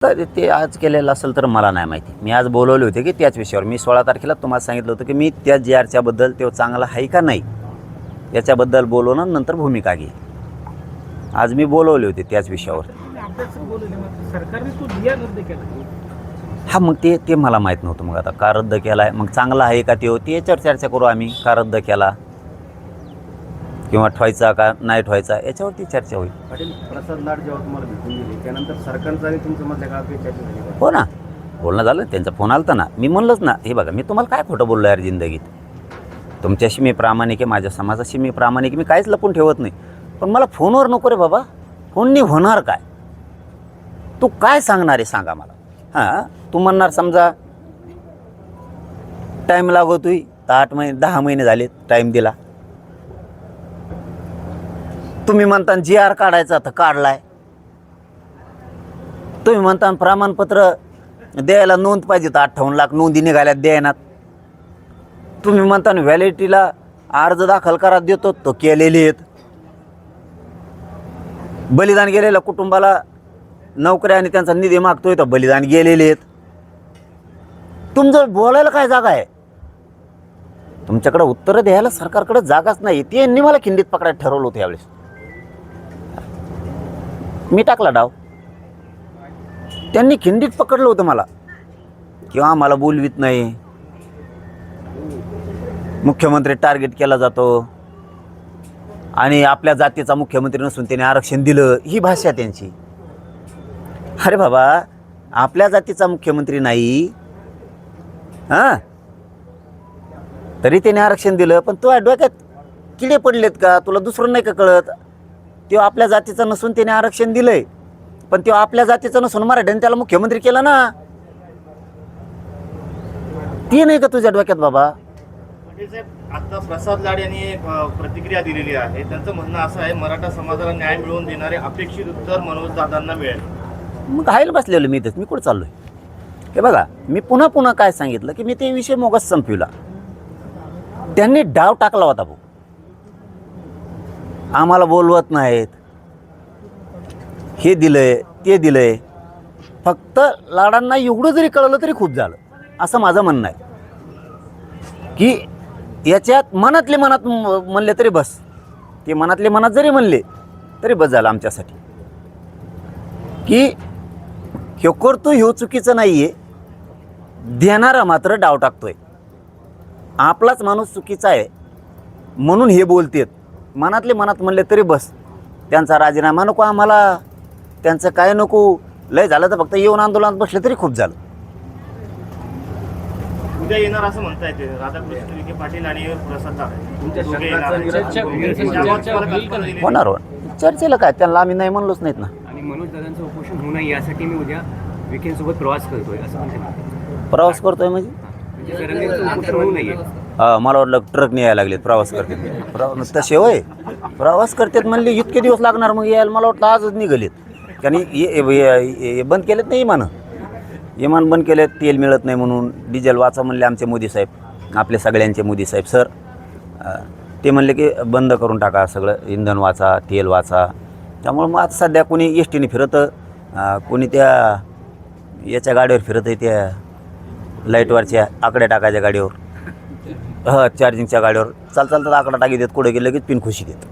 तर ते आज केलेलं असेल तर मला नाही माहिती. मी आज बोलवले होते की त्याच विषयावर. मी 16 तारखेला तुम्हाला सांगितलं होतं की मी त्या जी-आरच्या बद्दल तो चांगला आहे का नाही याच्याबद्दल बोलवून नंतर भूमिका घे. आज मी बोलवले होते त्याच विषयावर. सरकारने तो जी आर रद्द केला. हा मग ते मला माहीत नव्हतं. मग आता का रद्द केला आहे, मग चांगला आहे का ते याच्यावर चर्चा करू आम्ही. का रद्द केला किंवा ठेवायचा का नाही ठेवायचा याच्यावरती चर्चा होईल. पाटील, प्रसाद लाड जेव्हा तुम्हाला भेटून गेले त्यानंतर सरकारचं आणि तुमचं मधल्या काळात काही चर्चा झाली का? हो ना, बोलणं झालं. त्यांचा फोन आला ना. मी म्हणलंच ना, हे बघा मी तुम्हाला काय खोटं बोललो यार जिंदगीत. तुमच्याशी मी प्रामाणिक आहे, माझ्या समाजाशी मी प्रामाणिक आहे, मी काहीच लपून ठेवत नाही. पण मला फोनवर नको रे बाबा. फोननी होणार काय? तू काय सांगणार आहे सांगा मला. हां, तू म्हणणार समजा टाईम लागतोय तर 8 महिने 10 महिने झाले टाईम दिला. तुम्ही म्हणता जी-आर काढायचा तर काढलाय. तुम्ही म्हणता प्रमाणपत्र द्यायला नोंद पाहिजे तर 58 लाख नोंदी निघाल्यात द्यायनात. तुम्ही म्हणता व्हॅलिडिटीला अर्ज दाखल करा देतो तो केलेले आहेत. बलिदान गेलेल्या कुटुंबाला नोकऱ्या आणि त्यांचा निधी मागतोय तर बलिदान गेलेले आहेत. तुमचं बोलायला काय जागा आहे? तुमच्याकडे उत्तरं द्यायला सरकारकडे जागाच नाही. त्यांनी मला खिंडीत पकडायला ठरवलं होतं यावेळेस. मी टाकला डाव. त्यांनी खिंडीत पकडलं होतं मला किंवा मला बोलवीत नाही. मुख्यमंत्री टार्गेट केला जातो आणि आपल्या जातीचा मुख्यमंत्री नसून त्याने आरक्षण दिलं, ही भाषा त्यांची. अरे बाबा, आपल्या जातीचा मुख्यमंत्री नाही हां तरी त्याने आरक्षण दिलं. पण तो डोक्यात किडे पडलेत का? तुला दुसरं नाही का कळत? तो आपल्या जातीचा नसून त्याने आरक्षण दिलंय, पण तो आपल्या जातीचा नसून मराठ्याने त्याला मुख्यमंत्री केलं ना. ते नाही का तुझ्या डोक्यात बाबा? पाटील साहेब, आता प्रसाद लाड यांनी एक प्रतिक्रिया दिलेली आहे. त्यांचं म्हणणं असं आहे, मराठा समाजाला न्याय मिळवून देणारे अपेक्षित उत्तर मनोज दादांना मिळेल. मग हायला बसलेलो मी इथेच. मी कुठं चाललोय? हे बघा, मी पुन्हा काय सांगितलं की मी ते विषय मोगस संपविला. त्यांनी डाव टाकला होता भाऊ. आम्हाला बोलवत नाहीत, हे दिलंय ते दिलंय. फक्त लाडांना एवढं जरी कळलं तरी खूप झालं असं माझं म्हणणं आहे. की याच्यात मनातले मनात म्हणले तरी बस. ते मनातले मनात जरी म्हणले तरी बस झालं आमच्यासाठी. की ह्यो करतो ह्यो चुकीचं नाही आहे, देणारा मात्र डाव टाकतोय. आपलाच माणूस चुकीचा आहे म्हणून हे बोलतेत. मनातले मनात म्हणले तरी बस. त्यांचा राजीनामा नको आम्हाला, त्यांचं काय नको. लय झालं तर फक्त येऊन आंदोलनात बसले तरी खूप झालं. उद्या येणार असं म्हणता येते राधाकृष्ण विखे पाटील आणि प्रसाद लाड. तुमच्या दोघे शब्दाचा येणार. विरोध होणार चर्चेला काय? त्यांना आम्ही नाही म्हणलोच नाहीत ना. आणि मनोज दादांचं उपोषण होऊ नये यासाठी मी उद्या विखेंसोबत प्रवास करतोय असं म्हणते. प्रवास करतोय म्हणजे म्हणजे जरांगेंचं उपोषण होऊ नये. मला वाटलं ट्रकने यायला लागलेत प्रवास करतात. तसे होय प्रवास करतात म्हणले इतके दिवस लागणार मग यायला. मला वाटलं आजच निघालेत. कारण बंद केलेत नाही इमान बंद केलेत. तेल मिळत नाही म्हणून. डिझेल वाचा म्हणले आमचे मोदी साहेब, आपले सगळ्यांचे मोदी साहेब सर. ते म्हणले की बंद करून टाका सगळं, इंधन वाचा, तेल वाचा. त्यामुळं मग आता सध्या कोणी एस टीने फिरतं, कोणी त्या याच्या गाडीवर फिरत आहे, त्या लाईटवरच्या आकड्या टाकायच्या गाडीवर, चार्जिंगच्या गाडीवर चालतात आकडा टाकी देत. कुठे गेलं लगेच पिन खुशी देत.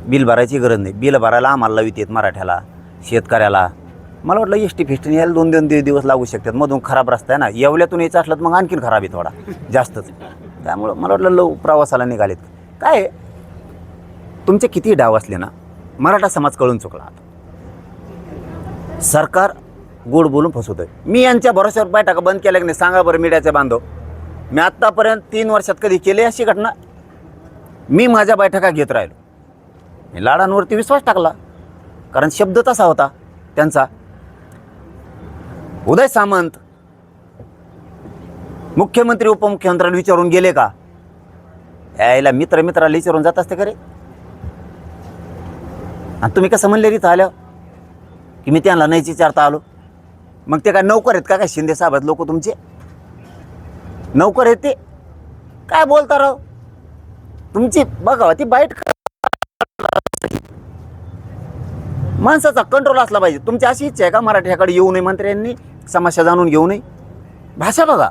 बिल भरायची गरज नाही. बिल भरायला आम्हाला लावित येत, मराठ्याला, शेतकऱ्याला. मला वाटलं एस टी फिस्टीने यायला 2-2 दिवस लागू शकतात. मधून खराब रस्ता आहे ना, येवल्यातून यायचं असलं तर मग आणखीन खराब आहे थोडा जास्तच. त्यामुळं मला वाटलं प्रवासाला निघालेत. काय तुमचे किती डाव असले ना, मराठा समाज कळून चुकला. आता सरकार गोड बोलून फसवतोय. मी यांच्या भरोश्यावर बैठका बंद केल्या की नाही सांगा बरं मीडियाचे बांधव. मी आत्तापर्यंत 3 वर्षात कधी केली अशी घटना? मी माझ्या बैठका घेत राहिलो. मी लाडांवरती विश्वास टाकला कारण शब्द तसा होता त्यांचा. उदय सामंत मुख्यमंत्री उपमुख्यमंत्र्यांना विचारून गेले का? यायला मित्राला विचारून जात असते का रे? आणि तुम्ही कसं म्हणले रीत आल्या की मी त्यांना नाहीच विचारता आलो? मग ते काय नौकर आहेत का? काय शिंदे साहेब लोक तुमचे नौकर आहेत? ते काय बोलता राव? तुमची बघा ती बाईट माणसाचा कंट्रोल असला पाहिजे. तुमची अशी इच्छा आहे का मराठ्याकडे येऊ नये मंत्र्यांनी, समस्या जाणून घेऊ नये? भाषा बघा.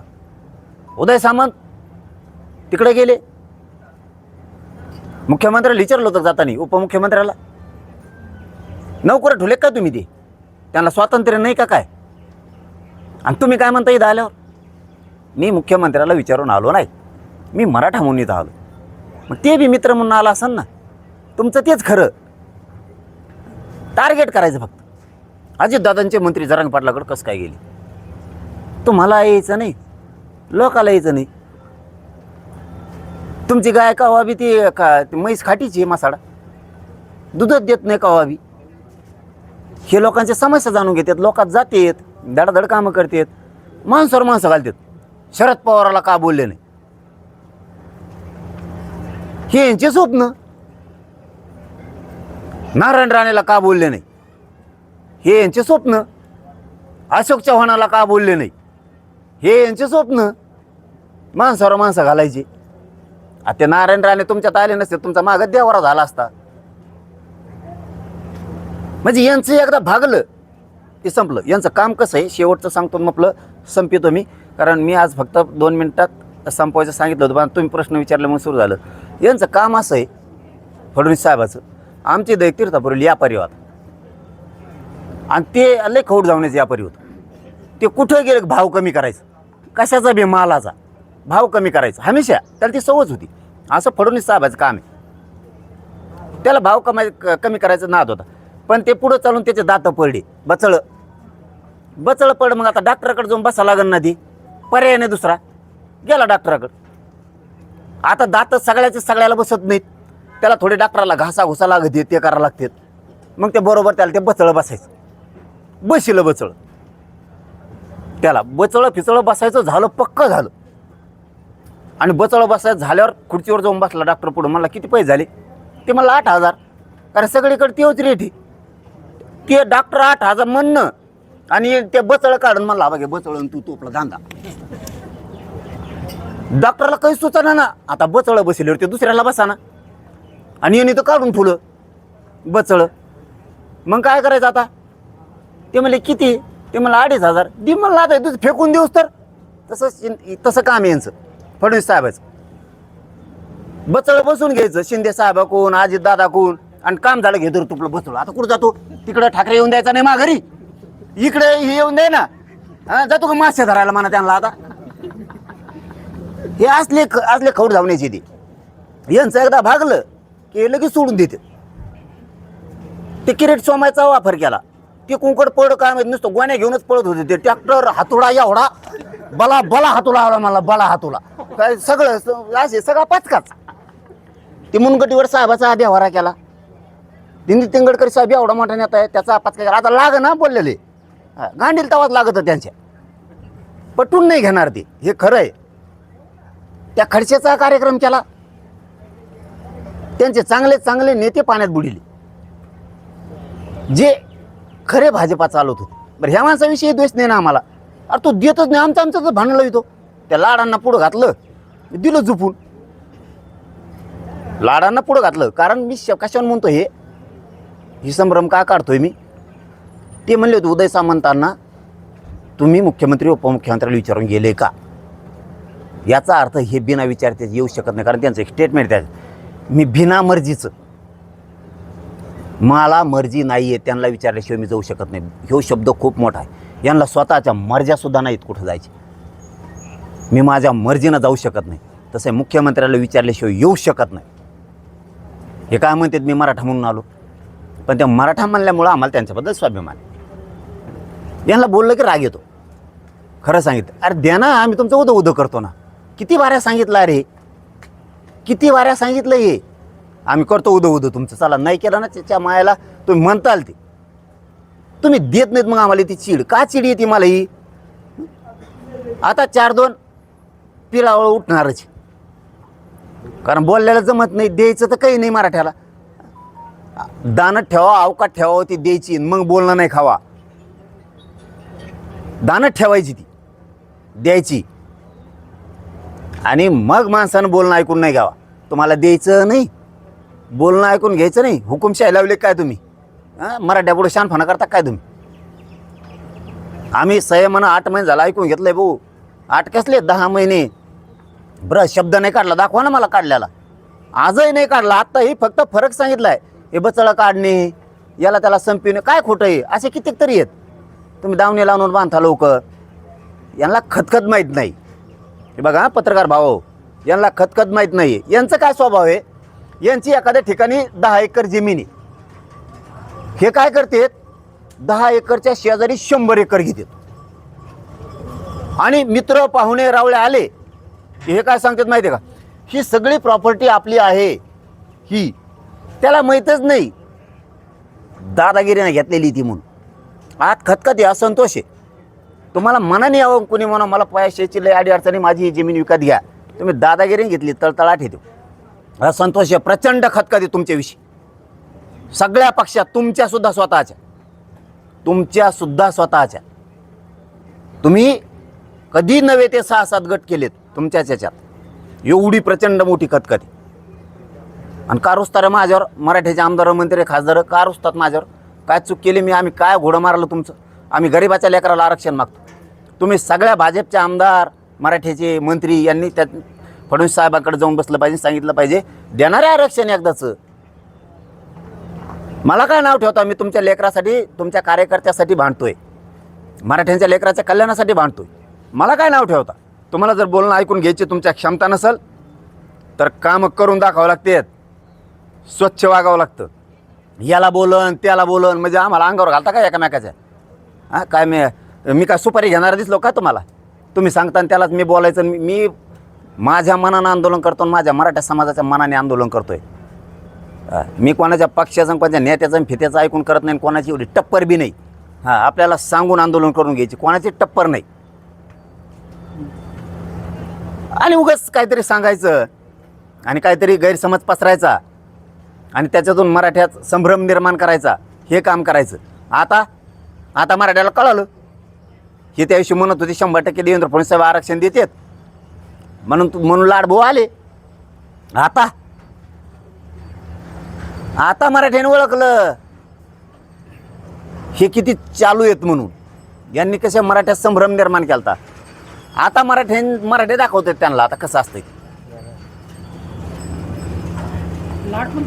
उदय सामंत तिकडे गेले, मुख्यमंत्र्याला विचारलं होतं जाताना, उपमुख्यमंत्र्याला, नोकर ठुले का तुम्ही? ते त्यांना स्वातंत्र्य नाही का काय? आणि तुम्ही काय म्हणता इथं आल्यावर? मी मुख्यमंत्र्याला विचारून आलो नाही, मी मराठा म्हणून इथं आलो. मग ते बी मित्र म्हणून आला असेल ना. तुमचं तेच खरं. टार्गेट करायचं फक्त. अजितदादांचे मंत्री जरांगे पाटलाकडे कसं काय गेले? तुम्हाला यायचं नाही, लोकाला यायचं नाही. तुमची गाय कवा बी ती म्हैस खाटीची मासाडा, दूधच देत नाही कवा बी. हे लोकांच्या समस्या जाणून घेतात, लोकात जातात, धडाधड कामं करतात, माणसावर माणसं घालतात. शरद पवाराला का बोलले नाही? हे यांचे स्वप्न. नारायण राणेला का बोलले नाही? हे यांचे स्वप्न. अशोक चव्हाणाला का बोलले नाही? हे यांचे स्वप्न. माणसावर माणसं घालायची. आता ते नारायण राणे तुमच्यात आले नसते, तुमचा मागं देवारा झाला असता. म्हणजे यांचं एकदा भागलं ते संपलं. यांचं काम कसं आहे शेवटचं सांगतो, म्हटलं संपितो मी, कारण मी आज फक्त 2 मिनिटात संपवायचं सांगितलं होतं, पण तुम्ही प्रश्न विचारल्यामुळे सुरू झालं. यांचं काम असं आहे फडणवीस साहेबाचं, आमचे दैक तीर्थापुरील व्यापारी होता आणि ते लय खौट जाऊनच व्यापारी होतं. ते कुठं गेलं भाव कमी करायचं, कशाचा बी मालाचा भाव कमी करायचा हमेशा. त्याला ती सवयच होती. असं फडणवीस साहेबाचं काम आहे. त्याला भाव कमी करायचा नाद होता. पण ते पुढं चालून त्याचे दात पडले, बचळ पड. मग आता डॉक्टराकडे जाऊन बसा लागेल ना, ती पर्याय नाही दुसरा. गेला डॉक्टराकडे. आता दात सगळ्याला बसत नाहीत. त्याला थोडे डॉक्टराला घुसा लागते, ते करावं लागतात. मग ते बरोबर त्याला ते बचळ बसायचं, बसिलं बचळ. त्याला बचळ फिचळ बसायचं झालं, पक्क झालं. आणि बचळ बसायचं झाल्यावर खुर्चीवर जाऊन बसला डॉक्टर पुढं. मला किती पैसे झाले? ते मला 8,000. कारण सगळीकडे तेच रेट आहे. ते डॉक्टर 8,000 म्हणणं आणि ते बचळ काढून मला बघे बचळ तू तोपला धांदा. डॉक्टरला काही सुचना ना. आता बचळ बसल्यावर ते दुसऱ्याला बसा ना. आणि यांनी तर काढून ठेवलं बचळ. मग काय करायचं आता? ते म्हणले किती? ते मला 2,500. दि म्हणलं आता तुझं फेकून देऊस तर. तसं काम आहे यांचं फडणवीस साहेबाचं. बचळ बसून घ्यायचं शिंदे साहेबा कोण, अजित दादा कोण, आणि काम झालं घेतो तुपलं बचळ. आता कुठं जातो? तिकडं ठाकरे येऊन द्यायचा नाही माघारी, इकडे हे येऊन द्याय ना. जातो का मासे धरायला म्हणा त्यांना? आता हे असले खौट धावण्याची ती. यांचं एकदा भागलं की लगेच सोडून देते. ते किरीट सोमायचा वापर केला. ते कुंकड पड काय माहिती, नुसतं गोण्या घेऊनच पळत होते. ते ट्रॅक्टर हातोडा एवढा बला हातोडा आला मला, बला हातोडा काय सगळं असे सगळा पाचकाच. ते मुनगटीवर साहेबाचा आधी हवारा केला. दिंडी तेंगडकर साहेब एवढा मोठा नेता आहे, त्याचा पाचका केला. आता लाग ना बोललेले गांडील तवाच लागत त्यांच्या. पटून नाही घेणार ते, हे खरं आहे. त्या खडसेचा कार्यक्रम केला. त्यांचे चांगले नेते पाण्यात बुडिले, जे खरे भाजपा चालवत होते. बरं, ह्या माणसाविषयी द्वेष नाही ना आम्हाला. अरे तो देतच नाही, आमचं भांडलं येतो. त्या लाडांना पुढं घातलं, दिलं झुपून. लाडांना पुढं घातलं. कारण मी कशावर म्हणतो ही संभ्रम का काढतोय मी? ते म्हणले होते उदय सामंतांना, तुम्ही मुख्यमंत्री उपमुख्यमंत्र्याला विचारून गेले का? याचा अर्थ हे बिना विचारते येऊ शकत नाही. कारण त्यांचं एक स्टेटमेंट त्याचं, मी बिना मर्जीचं, मला मर्जी नाही आहे, त्यांना विचारल्याशिवाय मी जाऊ शकत नाही. ह्यो शब्द खूप मोठा आहे. यांना स्वतःच्या मर्ज्यासुद्धा नाहीत कुठं जायची. मी माझ्या मर्जीनं जाऊ शकत नाही. तसं मुख्यमंत्र्याला विचारल्याशिवाय येऊ शकत नाही. हे काय म्हणतात, मी मराठा म्हणून आलो. पण त्या मराठा म्हणल्यामुळं आम्हाला त्यांच्याबद्दल स्वाभिमान. यांना बोललं की राग येतो. खरं सांगितलं, अरे द्या ना, आम्ही तुमचं उदं करतो ना. किती वाऱ्या सांगितलं, अरे किती वाऱ्या सांगितलं हे. आम्ही करतो उदं तुमचं. चला, नाही केलं ना त्याच्या मायाला तुम्ही म्हणताल ते. तुम्ही देत नाहीत, मग आम्हाला ती चीड का चिड येते मला ही. आता 4-2 पिलावळ उठणारच. कारण बोलल्याला जमत नाही, द्यायचं तर काही नाही. मराठ्याला दानत ठेवा, अवकात ठेवा, ती द्यायची. मग बोलणं नाही खावा. दानत ठेवायची, ती द्यायची. आणि मग माणसानं बोलणं ऐकून नाही घ्यावा. तुम्हाला द्यायचं नाही, बोलणं ऐकून घ्यायचं नाही. हुकुमशाही लावले काय तुम्ही? मराठ्यापुढे शानपणा करता काय तुम्ही? आम्ही संयमानं 8 महिने झाला ऐकून घेतलंय भाऊ. 8 कसले 10 महिने बरं शब्द नाही काढला, दाखवा ना मला काढल्याला. आजही नाही काढला. आत्ताही फक्त फरक सांगितलाय. हे बचळं काढणे, याला त्याला संपविणे, काय खोटं आहे. असे कित्येक तरी आहेत. तुम्ही दावणे लावून बांधता लवकर. यांना खतखत माहीत नाही. हे बघा पत्रकार भाऊ, यांना खतखत माहीत नाही. यांचं काय स्वभाव आहे, यांची एखाद्या ठिकाणी 10 एकर जमीन आहे. हे काय करतात, 10 एकरच्या शेजारी 100 एकर घेतात. आणि मित्र पाहुणे रावळे आले की हे काय सांगतात माहिती आहे का, ही सगळी प्रॉपर्टी आपली आहे. ही त्याला माहीतच नाही दादागिरीने घेतलेली ती म्हणून. आत खतखत आहे, असंतोष आहे. तुम्हाला मनाने यावं कोणी म्हणा मला पैशाची लय अडचणी, माझी ही जमीन विकत घ्या. तुम्ही दादागिरीने घेतली, तळतळाट येतो. असंतोष आहे, प्रचंड खतखत आहे तुमच्याविषयी. सगळ्या पक्षात, तुमच्यासुद्धा स्वतःच्या. तुम्ही कधी नव्हे ते 6-7 गट केलेत तुमच्याच याच्यात. एवढी प्रचंड मोठी खतखत आहे. आणि का रुसतात माझ्यावर मराठ्याचे आमदार मंत्री खासदार, का रुसतात माझ्यावर? काय चूक केली मी? आम्ही काय घोडं मारलं तुमचं? आम्ही गरिबाच्या लेकराला आरक्षण मागतो. तुम्ही सगळ्या भाजपचे आमदार मराठ्याचे मंत्री यांनी त्या फडणवीस साहेबांकडे जाऊन बसलं पाहिजे, सांगितलं पाहिजे देणारे आरक्षण एकदाचं. मला काय नाव ठेवता? मी तुमच्या लेकरासाठी, तुमच्या कार्यकर्त्यासाठी भांडतोय, मराठ्यांच्या लेकराच्या कल्याणासाठी भांडतोय. मला काय नाव ठेवता? तुम्हाला जर बोलणं ऐकून घ्यायची तुमच्या क्षमता नसेल तर कामं करून दाखवावं लागतात, स्वच्छ वागावं लागतं. याला बोलन त्याला बोलन म्हणजे आम्हाला अंगावर घालता का एकामेकाच्या? हां काय मी काय सुपारी घेणारा दिसलो का तुम्हाला? तुम्ही सांगता आणि त्यालाच मी बोलायचं. मी माझ्या मनानं आंदोलन करतो, माझ्या मराठा समाजाच्या मनाने आंदोलन करतोय. मी कोणाच्या पक्षाचं कोणाच्या नेत्याचं आणि फित्याचं ऐकून करत नाही. कोणाची एवढी टप्पर बी नाही. हां आपल्याला सांगून आंदोलन करून घ्यायची, कोणाची टप्पर नाही. आणि उगाच काहीतरी सांगायचं आणि काहीतरी गैरसमज पसरायचा आणि त्याच्यातून मराठ्यात संभ्रम निर्माण करायचा, हे काम करायचं. आता मराठ्याला कळालं. हे त्या दिवशी म्हणत होते 100% देवेंद्र फडणवीस साहेब आरक्षण देतात म्हणून लाडभाऊ आले. आता मराठ्याने ओळखलं हे किती चालू आहेत म्हणून. यांनी कशा मराठ्यात संभ्रम निर्माण केला. आता मराठे दाखवतात त्यांना आता कसं असतं. लाट पण